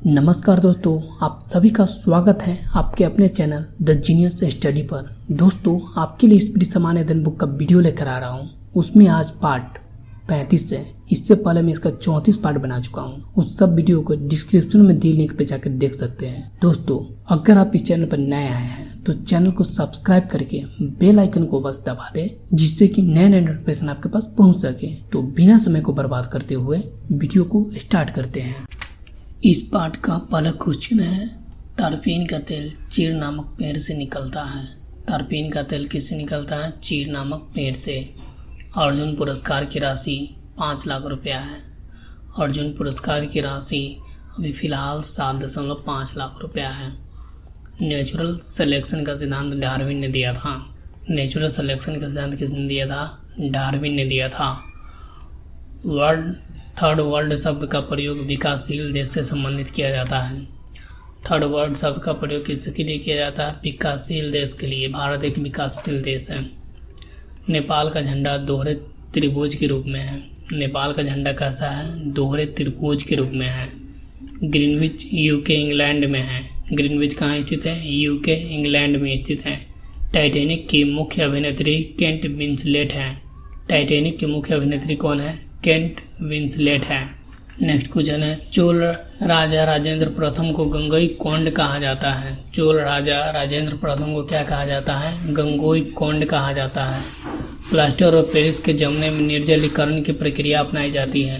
नमस्कार दोस्तों, आप सभी का स्वागत है आपके अपने चैनल द जीनियस स्टडी पर। दोस्तों, आपके लिए स्पीड सामान्य अध्ययन बुक का वीडियो लेकर आ रहा हूं। उसमें आज पार्ट 35 है। इससे पहले मैं इसका 34 पार्ट बना चुका हूं। उस सब वीडियो को डिस्क्रिप्शन में दिए लिंक पे जाकर देख सकते हैं। दोस्तों, अगर आप इस चैनल पर नए आए हैं तो चैनल को सब्सक्राइब करके बेल आइकन को बस दबा दें, जिससे कि नए नोटिफिकेशन आपके पास पहुंच सके। तो बिना समय को बर्बाद करते हुए वीडियो को स्टार्ट करते हैं। इस पाठ का पहला क्वेश्चन है, तारपीन का तेल चीड़ नामक पेड़ से निकलता है। तारपीन का तेल किससे निकलता है? चीड़ नामक पेड़ से। अर्जुन पुरस्कार की राशि 5 लाख रुपया है। अर्जुन पुरस्कार की राशि अभी फ़िलहाल 7.5 लाख रुपया है। नेचुरल सिलेक्शन का सिद्धांत डार्विन ने दिया था। नेचुरल सिलेक्शन का सिद्धांत किसने दिया था? डार्विन ने दिया था। थर्ड वर्ल्ड शब्द का प्रयोग विकासशील देश से संबंधित किया जाता है। थर्ड वर्ल्ड शब्द का प्रयोग किसके लिए किया जाता है? विकासशील देश के लिए। भारत एक विकासशील देश है। नेपाल का झंडा दोहरे त्रिभुज के रूप में है। नेपाल का झंडा कैसा है? दोहरे त्रिभुज के रूप में है। ग्रीनविच यूके इंग्लैंड में है। ग्रीनविच कहाँ स्थित है? यूके इंग्लैंड में स्थित है। टाइटैनिक की मुख्य अभिनेत्री केट विंसलेट है। टाइटैनिक की मुख्य अभिनेत्री कौन है? केट विंसलेट है। नेक्स्ट क्वेश्चन है, चोल राजा राजेंद्र प्रथम को गंगोई कोंड कहा जाता है। चोल राजा राजेंद्र प्रथम को क्या कहा जाता है? गंगोई कोंड कहा जाता है। प्लास्टर ऑफ पेरिस के जमने में निर्जलीकरण की प्रक्रिया अपनाई जाती है।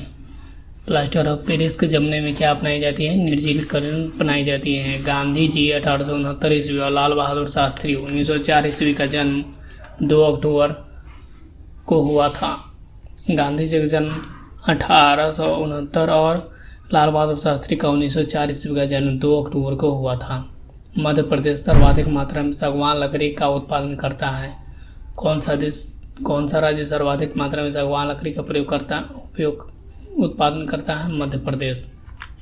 प्लास्टर ऑफ पेरिस के जमने में क्या अपनाई जाती है? निर्जलीकरण अपनाई जाती है। गांधी जी 1869 ईस्वी और लाल बहादुर शास्त्री 1904 ईस्वी का जन्म 2 अक्टूबर को हुआ था। गांधी जी का जन्म 1869 और लाल बहादुर शास्त्री का 1904 ईस्वी का जन्म 2 अक्टूबर को हुआ था। मध्य प्रदेश सर्वाधिक मात्रा में सागवान लकड़ी का उत्पादन करता है। कौन सा राज्य सर्वाधिक मात्रा में सागवान लकड़ी का उत्पादन करता है? मध्य प्रदेश।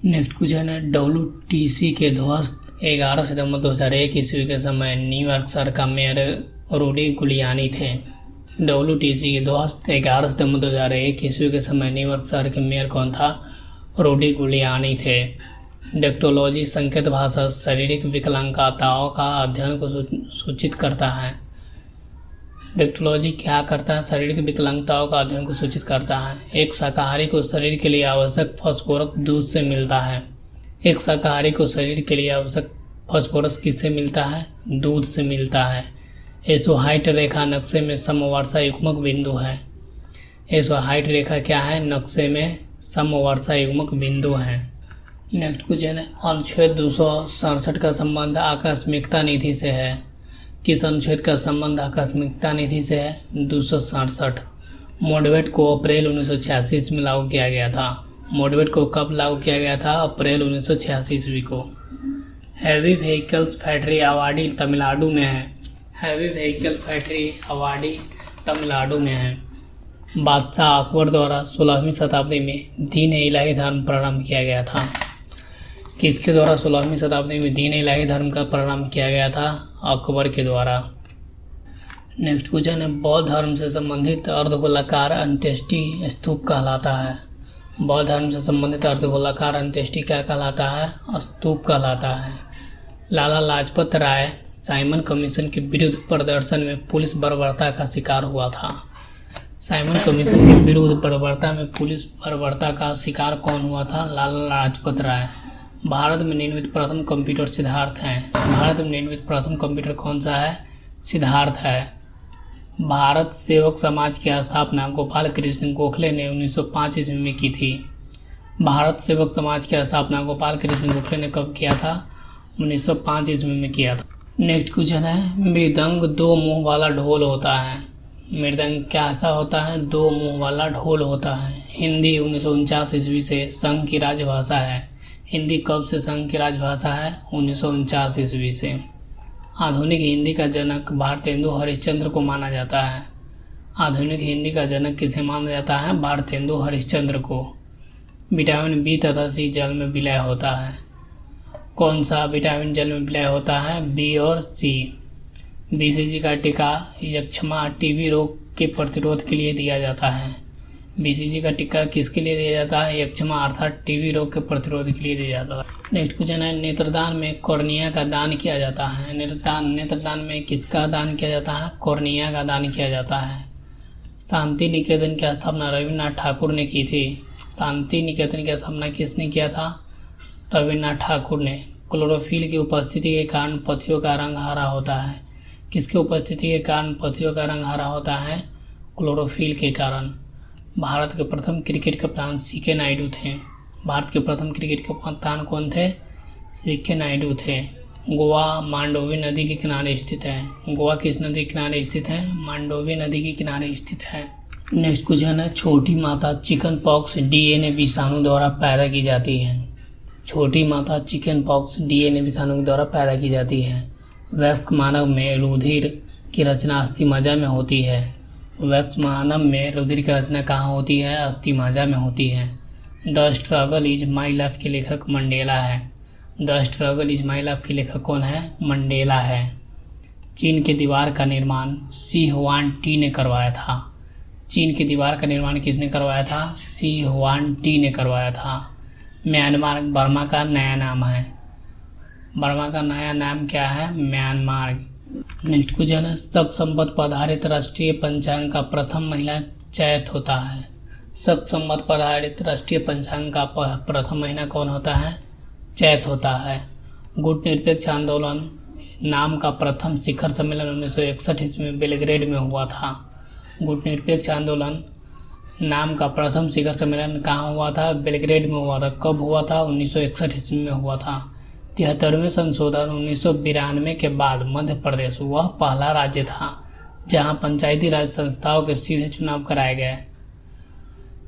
नेक्स्ट क्वेश्चन है, WTC के ध्वस्त 11 सितंबर 2001 ईस्वी के समय न्यूयॉर्क शहर का मेयर रूडी गुलियानी थे। WTC के ध्वस्त 11 सितंबर 2001 ईस्वी के समय न्यूयॉर्क शहर के मेयर कौन था? रूडी गुलियानी थे। डेक्टोलॉजी संकेत भाषा शारीरिक विकलांगताओं का अध्ययन को सूचित करता है। डेक्टोलॉजी क्या करता है? शारीरिक विकलांगताओं का अध्ययन को सूचित करता है। एक शाकाहारी को शरीर के लिए आवश्यक फास्फोरस दूध से मिलता है। एक शाकाहारी को शरीर के लिए आवश्यक फास्फोरस किससे मिलता है? दूध से मिलता है। एसोहाइट रेखा नक्शे में समवर्षा युग्मक बिंदु है। एसोहाइट रेखा क्या है? नक्शे में समवर्षा युग्मक बिंदु है। नेक्स्ट क्वेश्चन है, अनुच्छेद 267 का संबंध आकस्मिकता निधि से है। किस अनुच्छेद का संबंध आकस्मिकता निधि से है? 267। मॉडवेट को अप्रैल 1986 में लागू किया गया था। मॉडवेट को कब लागू किया गया था? अप्रैल 1986 ईस्वी को। Heavy vehicles factory awardee Tamil Nadu में है। Heavy vehicle factory awardee Tamil Nadu में है। बादशाह अकबर द्वारा 16वीं शताब्दी में दीन इलाही धर्म प्रारंभ किया गया था। किसके द्वारा 16वीं शताब्दी में दीन इलाही धर्म का प्रारंभ किया गया था? अकबर के द्वारा। नेक्स्ट क्वेश्चन है, बौद्ध धर्म से संबंधित अर्धगोलाकार अंत्येष्टि स्तूप कहलाता है। बौद्ध धर्म से संबंधित अर्धगोलाकार अंत्येष्टि क्या कहलाता है? स्तूप कहलाता है। लाला लाजपत राय साइमन कमीशन के विरुद्ध प्रदर्शन में पुलिस बर्बरता का शिकार हुआ था। साइमन कमीशन के विरुद्ध पुलिस बर्बरता का शिकार कौन हुआ था? लाला लाजपत राय। भारत में निर्मित प्रथम कंप्यूटर सिद्धार्थ है। भारत में निर्मित प्रथम कंप्यूटर कौन सा है? सिद्धार्थ है। भारत सेवक समाज की स्थापना गोपाल कृष्ण गोखले ने 1905 ईस्वी में की थी। भारत सेवक समाज की स्थापना गोपाल कृष्ण गोखले ने कब किया था? 1905 ईस्वी में किया था। नेक्स्ट क्वेश्चन है, मृदंग 2 मुंह वाला ढोल होता है। मृदंग कैसा होता है? 2 मुंह वाला ढोल होता है। हिंदी 1949 ईस्वी से संघ की राजभाषा है। हिंदी कब से संघ की राजभाषा है? 1949 ईस्वी से। आधुनिक हिंदी का जनक भारतेंदु हरिश्चंद्र को माना जाता है। आधुनिक हिंदी का जनक किसे माना जाता है? भारतेंदु हरिश्चंद्र को। विटामिन बी तथा सी जल में विलय होता है। कौन सा विटामिन जल में विलय होता है? बी और सी। BCG का टीका यक्ष्मा टीबी रोग के प्रतिरोध के लिए दिया जाता है। BCG का टीका किसके लिए दिया जाता है? यक्षमा अर्थात टीबी रोग के प्रतिरोध के लिए दिया जाता है। नेक्स्ट क्वेश्चन है, नेत्रदान में कॉर्निया का दान किया जाता है। नेत्रदान में किसका दान किया जाता है? कॉर्निया का दान किया जाता है। शांति निकेतन की स्थापना रविन्द्रनाथ ठाकुर ने की थी। शांति निकेतन की स्थापना किसने किया था? रविन्द्रनाथ ठाकुर ने। क्लोरोफिल की उपस्थिति के कारण पत्तियों का रंग हरा होता है। किसकी उपस्थिति के कारण पत्तियों का रंग हरा होता है? क्लोरोफिल के कारण। भारत के प्रथम क्रिकेट कप्तान CK नायडू थे। भारत के प्रथम क्रिकेट कप्तान कौन थे? CK नायडू थे। गोवा मांडोवी नदी के किनारे स्थित है। गोवा किस नदी के किनारे स्थित है? मांडोवी नदी के किनारे स्थित है। नेक्स्ट क्वेश्चन है, छोटी माता चिकन पॉक्स DNA विषाणु द्वारा पैदा की जाती है। छोटी माता चिकन पॉक्स DNA विषाणु के द्वारा पैदा की जाती है। वयस्क मानव में रुधिर की रचना अस्थिमज्जा में होती है। वयस्क मानव में रुधिर की रचना कहाँ होती है? अस्थिमज्जा में होती है। The struggle is my life के लेखक मंडेला है। The struggle is my life के लेखक कौन है? मंडेला है। चीन की दीवार का निर्माण शी हुआन-टी ने करवाया था। चीन की दीवार का निर्माण किसने करवाया था? शी हुआन-टी ने करवाया था। म्यांमार बर्मा का नया नाम है। बर्मा का नया नाम क्या है? म्यांमार। नेक्स्ट क्वेश्चन है, शक संवत पर आधारित राष्ट्रीय पंचांग का प्रथम महीना चैत होता है। शक संवत पर आधारित राष्ट्रीय पंचांग का प्रथम महीना कौन होता है? चैत होता है। गुट निरपेक्ष आंदोलन नाम का प्रथम शिखर सम्मेलन 1961 ईस्वी में बेलग्रेड में हुआ था। गुट निरपेक्ष आंदोलन नाम का प्रथम शिखर सम्मेलन कहाँ हुआ था? बेलग्रेड में हुआ था। कब हुआ था? 1961 ईस्वी में हुआ था। 73वें संशोधन 1992 के बाद मध्य प्रदेश वह पहला राज्य था जहां पंचायती राज संस्थाओं के सीधे चुनाव कराए गए।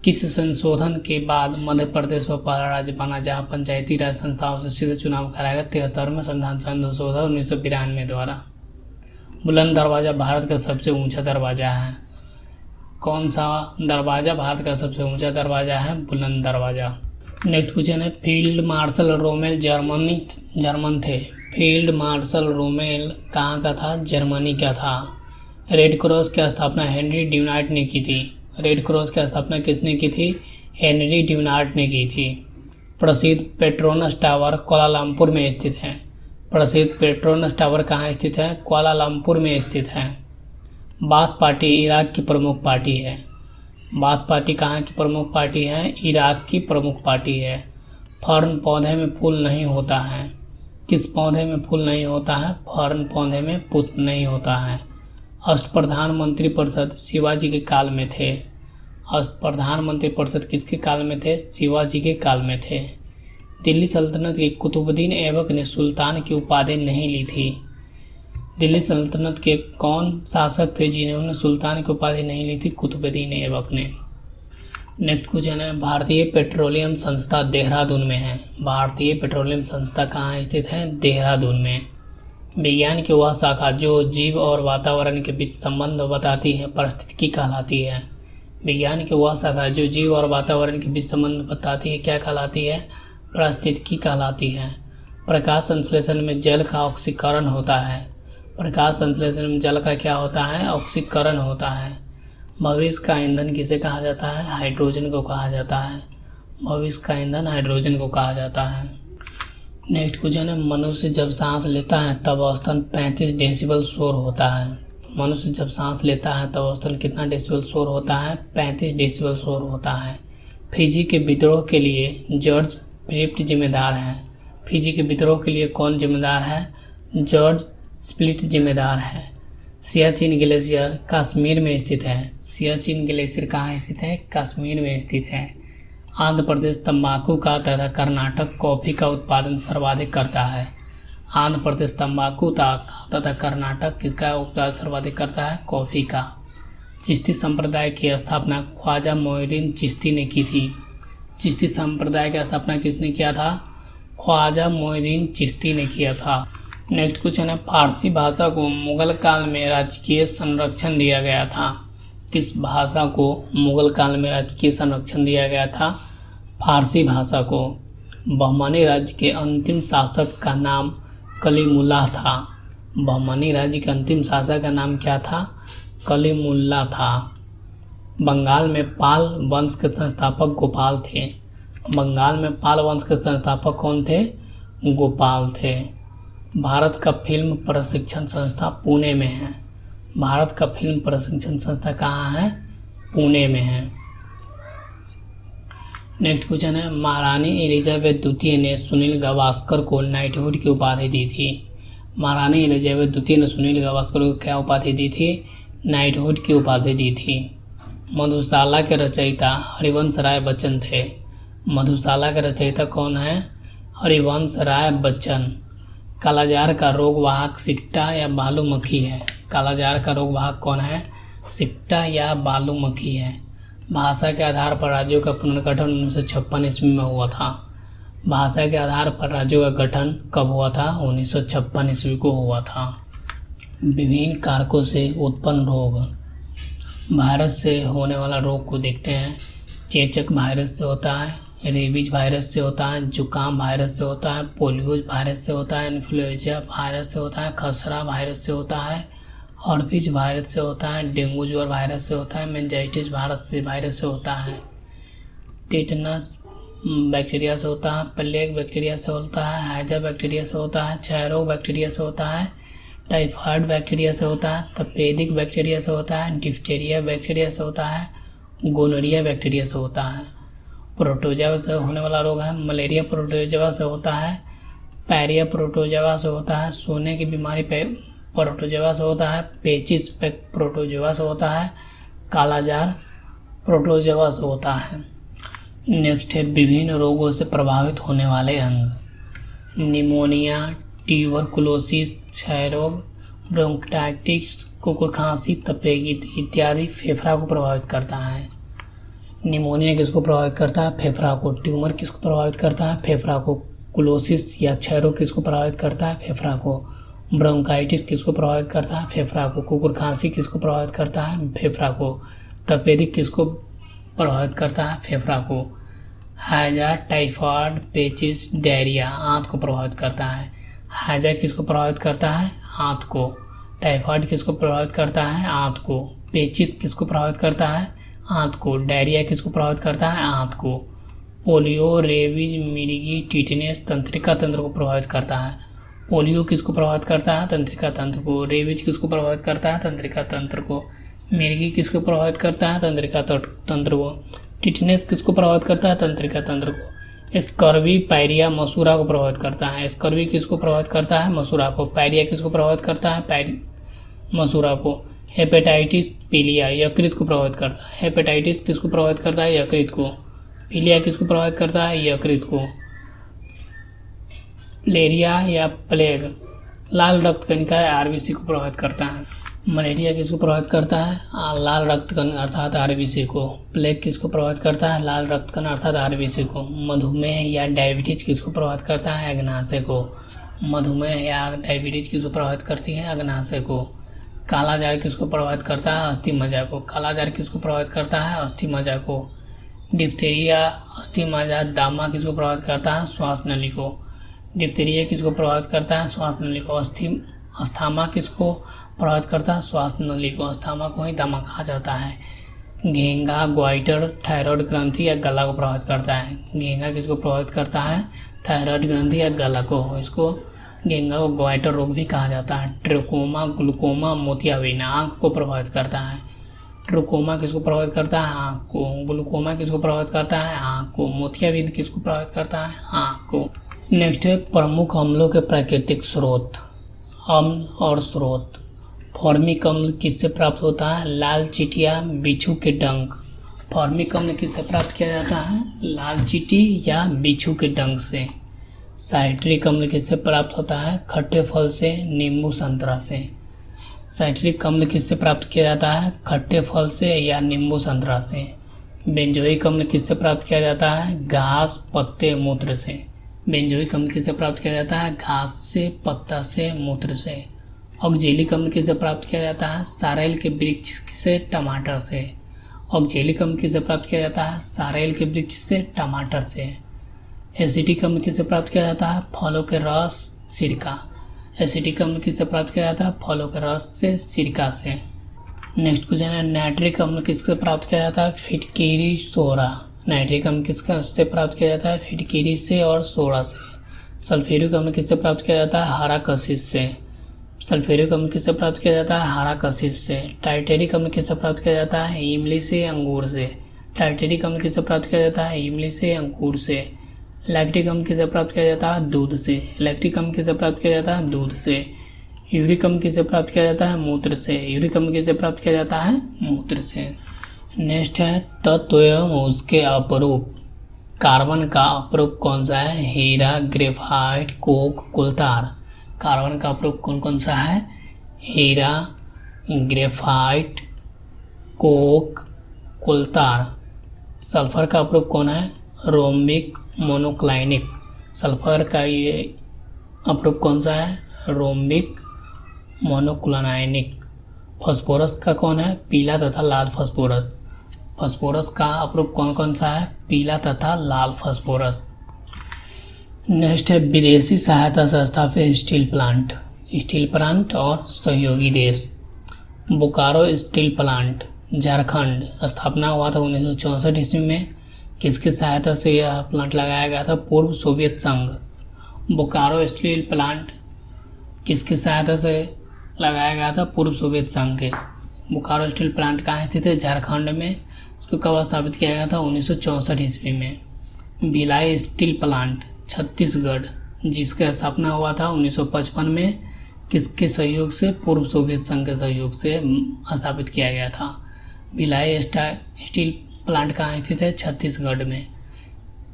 किस संशोधन के बाद मध्य प्रदेश वह पहला राज्य बना जहां पंचायती राज संस्थाओं से सीधे चुनाव कराया गया? 73वें संविधान संशोधन 1992 द्वारा। बुलंद दरवाजा भारत का सबसे ऊंचा दरवाजा है। कौन सा दरवाजा भारत का सबसे ऊंचा दरवाजा है? बुलंद दरवाजा। नेक्स्ट क्वेश्चन है, फील्ड मार्शल रोमेल जर्मन थे। फील्ड मार्शल रोमेल कहाँ का था? जर्मनी का था। रेड क्रॉस की स्थापना हेनरी ड्यूनार्ट ने की थी। रेड क्रॉस की स्थापना किसने की थी? हेनरी ड्यूनार्ट ने की थी। प्रसिद्ध पेट्रोनस टावर कुआलालंपुर में स्थित है। प्रसिद्ध पेट्रोनस टावर कहाँ स्थित है? कुआलालंपुर में स्थित है। बाथ पार्टी इराक की प्रमुख पार्टी है। बाथ पार्टी कहाँ की प्रमुख पार्टी है? इराक की प्रमुख पार्टी है। फर्न पौधे में फूल नहीं होता है। किस पौधे में फूल नहीं होता है? फर्न पौधे में पुष्प नहीं होता है। अष्टप्रधान मंत्रिपरिषद शिवाजी के काल में थे। अष्टप्रधान मंत्रिपरिषद किसके काल में थे? शिवाजी के काल में थे। दिल्ली सल्तनत के कुतुबुद्दीन ऐबक ने सुल्तान की उपाधि नहीं ली थी। दिल्ली सल्तनत के कौन शासक थे जिन्होंने सुल्तान की उपाधि नहीं ली थी? कुतुबुद्दीन ऐबक ने। नेक्स्ट क्वेश्चन है, भारतीय पेट्रोलियम संस्था देहरादून में है। भारतीय पेट्रोलियम संस्था कहाँ स्थित है? देहरादून में। विज्ञान की वह शाखा जो जीव और वातावरण के बीच संबंध बताती है पारिस्थितिकी कहलाती है। विज्ञान की वह शाखा जो जीव और वातावरण के बीच संबंध बताती है क्या कहलाती है? पारिस्थितिकी कहलाती है। प्रकाश संश्लेषण में जल का ऑक्सीकरण होता है। प्रकाश संश्लेषण में जल का क्या होता है? ऑक्सीकरण होता है। भविष्य का ईंधन किसे कहा जाता है? हाइड्रोजन को कहा जाता है। भविष्य का ईंधन हाइड्रोजन को कहा जाता है। नेक्स्ट क्वेश्चन है, मनुष्य जब सांस लेता है तब औसतन 35 डेसिबल शोर होता है। मनुष्य जब सांस लेता है तब औसतन कितना डेसिबल शोर होता है? 35 डेसिबल शोर होता है। फिजी के विद्रोह के लिए जॉर्ज स्प्लिट जिम्मेदार है। फिजी के विद्रोह के लिए कौन जिम्मेदार है? जॉर्ज स्प्लिट जिम्मेदार है। सियाचिन ग्लेशियर कश्मीर में स्थित है। सियाचिन ग्लेशियर कहाँ स्थित है? कश्मीर में स्थित है। आंध्र प्रदेश तंबाकू का तथा कर्नाटक कॉफ़ी का उत्पादन सर्वाधिक करता है। आंध्र प्रदेश तंबाकू तथा कर्नाटक किसका उत्पादन सर्वाधिक करता है? कॉफ़ी का। चिश्ती संप्रदाय की स्थापना ख्वाजा मोइनुद्दीन चिश्ती ने की थी। चिश्ती संप्रदाय की स्थापना किसने किया था? ख्वाजा मोइनुद्दीन चिश्ती ने किया था। नेक्स्ट क्वेश्चन है, फारसी भाषा को मुगल काल में राजकीय संरक्षण दिया गया था। किस भाषा को मुगल काल में राजकीय संरक्षण दिया गया था? फारसी भाषा को। बहमानी राज्य के अंतिम शासक का नाम कलीमुल्लाह था। बहमानी राज्य के अंतिम शासक का नाम क्या था? कलीमुल्लाह था। बंगाल में पाल वंश के संस्थापक गोपाल थे। बंगाल में पाल वंश के संस्थापक कौन थे? गोपाल थे। भारत का फिल्म प्रशिक्षण संस्था पुणे में है। भारत का फिल्म प्रशिक्षण संस्था कहाँ है? पुणे में है। नेक्स्ट क्वेश्चन है, महारानी एलिजाबेथ द्वितीय ने सुनील गावस्कर को नाइटहुड की उपाधि दी थी। महारानी एलिजाबेथ द्वितीय ने सुनील गावस्कर को क्या उपाधि दी थी? नाइटहुड की उपाधि दी थी। मधुशाला के रचयिता हरिवंश राय बच्चन थे। मधुशाला के रचयिता कौन है? हरिवंश राय बच्चन। कालाजार का रोगवाहक सिकटा या बालूमक्खी है। कालाजार का रोगवाहक कौन है? सिकटा या बालूमक्खी है। भाषा के आधार पर राज्यों का पुनर्गठन 1956 ईस्वी में हुआ था। भाषा के आधार पर राज्यों का गठन कब हुआ था? 1956 ईस्वी को हुआ था। विभिन्न कारकों से उत्पन्न रोग। वायरस से होने वाला रोग को देखते हैं। चेचक वायरस से होता है, रेबीज वायरस से होता है, जुकाम वायरस से होता है, पोलियो वायरस से होता है, इन्फ्लुएंजा वायरस से होता है, खसरा वायरस से होता है, हर्पीज वायरस से होता है, डेंगू ज्वर वायरस से होता है, मेनिंजाइटिस वायरस से होता है, टेटनस बैक्टीरिया से होता है, प्लेग बैक्टीरिया से होता है, हैजा बैक्टीरिया से होता है, क्षय रोग बैक्टीरिया से होता है, टाइफाइड बैक्टीरिया से होता है, तपेदिक बैक्टीरिया से होता है, डिफ्थीरिया बैक्टीरिया से होता है, गोनोरिया बैक्टीरिया से होता है। प्रोटोजोआ से होने वाला रोग है मलेरिया प्रोटोजोआ से होता है, पैरिया प्रोटोजोआ से होता है, सोने की बीमारी प्रोटोजोआ से होता है, पेचिस प्रोटोजोआ से होता है, कालाजार प्रोटोजोआ से होता है। नेक्स्ट है विभिन्न रोगों से प्रभावित होने वाले अंग। निमोनिया, ट्यूबरकुलोसिस, क्षय रोग, ब्रोंकाइटिस, कुकुर खांसी, तपेगी इत्यादि फेफड़ा को प्रभावित करता है। निमोनिया किसको प्रभावित करता है? फेफड़ा को। ट्यूमर किसको प्रभावित करता है? फेफड़ा को। कुलोसिस या क्षय रोग किसको प्रभावित करता है? फेफड़ा को। ब्रोंकाइटिस किसको प्रभावित करता है? फेफड़ा को। कुकुर खांसी किसको प्रभावित करता है? फेफड़ा को। तपेदिक किसको प्रभावित करता है? फेफड़ा को। हैजा, टाइफाइड, पेचिस, डायरिया आंत को प्रभावित करता है। हैजा किसको प्रभावित करता है? आंत को। टाइफाइड किसको प्रभावित करता है? आंत को। पेचिस किसको प्रभावित करता है? आंत को। डायरिया किसको प्रभावित करता है? आंत को। पोलियो, रेबीज, मिर्गी, टिटनेस तंत्रिका तंत्र को प्रभावित करता है। पोलियो किसको प्रभावित करता है? तंत्रिका तंत्र को। रेबीज किसको प्रभावित करता है? तंत्रिका तंत्र को। मिर्गी किसको प्रभावित करता है? तंत्रिका तंत्र को। टिटनेस किसको प्रभावित करता है? तंत्रिका तंत्र को। स्कर्वी, पायरिया मसूरा को प्रभावित करता है। स्कर्वी किसको प्रभावित करता है? मसूरा को। पायरिया किसको प्रभावित करता है? मसूरा को। हेपेटाइटिस पीलिया यकृत को प्रभावित करता है। हेपेटाइटिस किसको प्रभावित करता है? यकृत को। पीलिया किसको प्रभावित करता है? यकृत को। प्लेरिया या प्लेग लाल रक्त कणिका आरबीसी को प्रभावित करता है। मलेरिया किसको प्रभावित करता है? लाल रक्त कण अर्थात आरबीसी को। प्लेग किसको प्रभावित करता है? लाल रक्त कण अर्थात आरबीसी को। मधुमेह या डायबिटीज किसको प्रभावित करता है? अग्नाशय को। मधुमेह या डायबिटीज किसको प्रभावित करती है? अग्नाशय को। कालाजार किसको प्रभावित करता है? अस्थि मज्जा को। कालाजार किसको प्रभावित करता है? अस्थि मज्जा को। डिप्थीरिया, अस्थि मज्जा, दामा किसको प्रभावित करता है? श्वास नली को। डिप्थीरिया किसको प्रभावित करता है? श्वास नली को। अस्थमा किसको प्रभावित करता है? श्वास नली को। अस्थमा को ही दामा कहा जाता है। घेंघा, ग्वाइटर, थायराइड ग्रंथि या गला को प्रभावित करता है। घेंघा किसको प्रभावित करता है? थायराइड ग्रंथि या गला को। इसको घेंघा को ग्वाइटर रोग भी कहा जाता है। ट्रोकोमा, ग्लूकोमा, मोतियाबिंद आँख को प्रभावित करता है। ट्रोकोमा किसको प्रभावित करता है? आँख को। ग्लूकोमा किसको प्रभावित करता है? आँख को। मोतियाबिंद किसको प्रभावित करता है? आँख को। नेक्स्ट है प्रमुख अम्लों के प्राकृतिक स्रोत। अम्ल और स्रोत। फॉर्मिक अम्ल किससे प्राप्त होता है? लाल चींटियाँ, बिच्छू के डंक। फॉर्मिक अम्ल किससे प्राप्त किया जाता है? लाल चींटी या बिच्छू के डंक से। साइट्रिक अम्ल किससे प्राप्त होता है? खट्टे फल से, नींबू संतरा से। साइट्रिक अम्ल किससे प्राप्त किया जाता है? खट्टे फल से या नींबू संतरा से। बेंजोइक अम्ल किससे प्राप्त किया जाता है? घास, पत्ते, मूत्र से। बेंजोइक अम्ल किससे प्राप्त किया जाता है? घास से, पत्ता से, मूत्र से। ऑक्जेलिक अम्ल किससे प्राप्त किया जाता है? सारेल के वृक्ष से, टमाटर से। ऑक्जेलिक अम्ल किससे प्राप्त किया जाता है? सारेल के वृक्ष से, टमाटर से। एसिटिक अम्ल किससे प्राप्त किया जाता है? फलों के रस, सिरका। एसिटिक अम्ल किससे प्राप्त किया जाता है? फलों के रस से, सिरका से। नेक्स्ट क्वेश्चन है नाइट्रिक अम्ल किससे प्राप्त किया जाता है? फिटकिरी सोडा। नाइट्रिक अम्ल किससे प्राप्त किया जाता है? फिटकिरी से और सोडा से। सल्फ्यूरिक अम्ल किससे प्राप्त किया जाता है? हरा कशिश से। सल्फ्यूरिक अम्ल किससे प्राप्त किया जाता है? हरा कशिश से। टाइटेरिक अम्ल किससे प्राप्त किया जाता है? इमली से, अंगूर से। टाइटेरिक अम्ल किससे प्राप्त किया जाता है? इमली से, अंगूर से। लैक्टिक अम्ल किससे प्राप्त किया जाता है? दूध से। लैक्टिक अम्ल किससे प्राप्त किया जाता है? दूध से। यूरिक अम्ल किससे प्राप्त किया जाता है? मूत्र से। यूरिक अम्ल किससे प्राप्त किया जाता है? मूत्र से। नेक्स्ट है तत्व एवं उसके अपरूप। कार्बन का अपरूप कौन सा है? हीरा, ग्रेफाइट, कोक, कुलतार। कार्बन का अपरूप कौन कौन सा है? हीरा, ग्रेफाइट, कोक, कुलतार। सल्फर का अपरूप कौन है? रोम्बिक, मोनोक्लाइनिक। सल्फर का ये अपरूप कौन सा है? रोम्बिक, मोनोक्लोनाइनिक। फास्फोरस का कौन है? पीला तथा लाल फास्फोरस। फास्फोरस का अपरूप कौन कौन सा है? पीला तथा लाल फास्फोरस। नेक्स्ट है विदेशी सहायता से स्थापित स्टील प्लांट। स्टील प्लांट और सहयोगी देश। बोकारो स्टील प्लांट झारखंड स्थापना हुआ था 1964 ईस्वी में। किसकी सहायता से यह प्लांट लगाया गया था? पूर्व सोवियत संघ। बोकारो स्टील प्लांट किसकी सहायता से लगाया गया था? पूर्व सोवियत संघ के। बोकारो स्टील प्लांट कहाँ स्थित है? झारखंड में। इसको कब स्थापित किया गया था? 1964 ईस्वी में। भिलाई स्टील प्लांट छत्तीसगढ़ जिसका स्थापना हुआ था 1955 में। किसके सहयोग से? पूर्व सोवियत संघ के सहयोग से स्थापित किया गया था। भिलाई स्टील प्लांट कहाँ स्थित है? छत्तीसगढ़ में।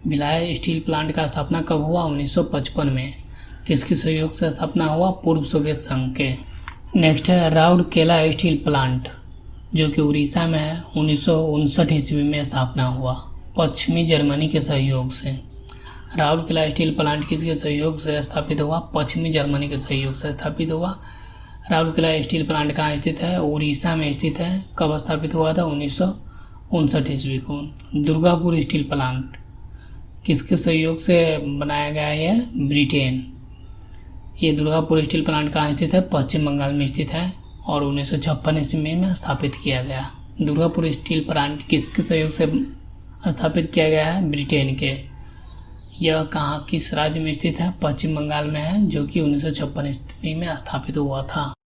भिलाई स्टील प्लांट का स्थापना कब हुआ? 1955 में। किसके सहयोग से स्थापना हुआ? पूर्व सोवियत संघ के। नेक्स्ट है राउरकेला स्टील प्लांट जो कि उड़ीसा में है। 1959 ईस्वी में स्थापना हुआ पश्चिमी जर्मनी के सहयोग से। राउरकेला स्टील प्लांट किसके सहयोग से स्थापित हुआ? पश्चिमी जर्मनी के सहयोग से स्थापित हुआ। राउरकेला स्टील प्लांट कहाँ स्थित है? उड़ीसा में स्थित है। कब स्थापित हुआ था? 1959 ईस्वी को। दुर्गापुर स्टील प्लांट किसके सहयोग से बनाया गया है? ब्रिटेन। ये दुर्गापुर स्टील प्लांट कहाँ स्थित है? पश्चिम बंगाल में स्थित है और 1956 ईस्वी में स्थापित किया गया। दुर्गापुर स्टील प्लांट किसके सहयोग से स्थापित किया गया है? ब्रिटेन के। यह कहाँ किस राज्य में स्थित है? पश्चिम बंगाल में है जो कि 1956 ईस्वी में स्थापित हुआ था।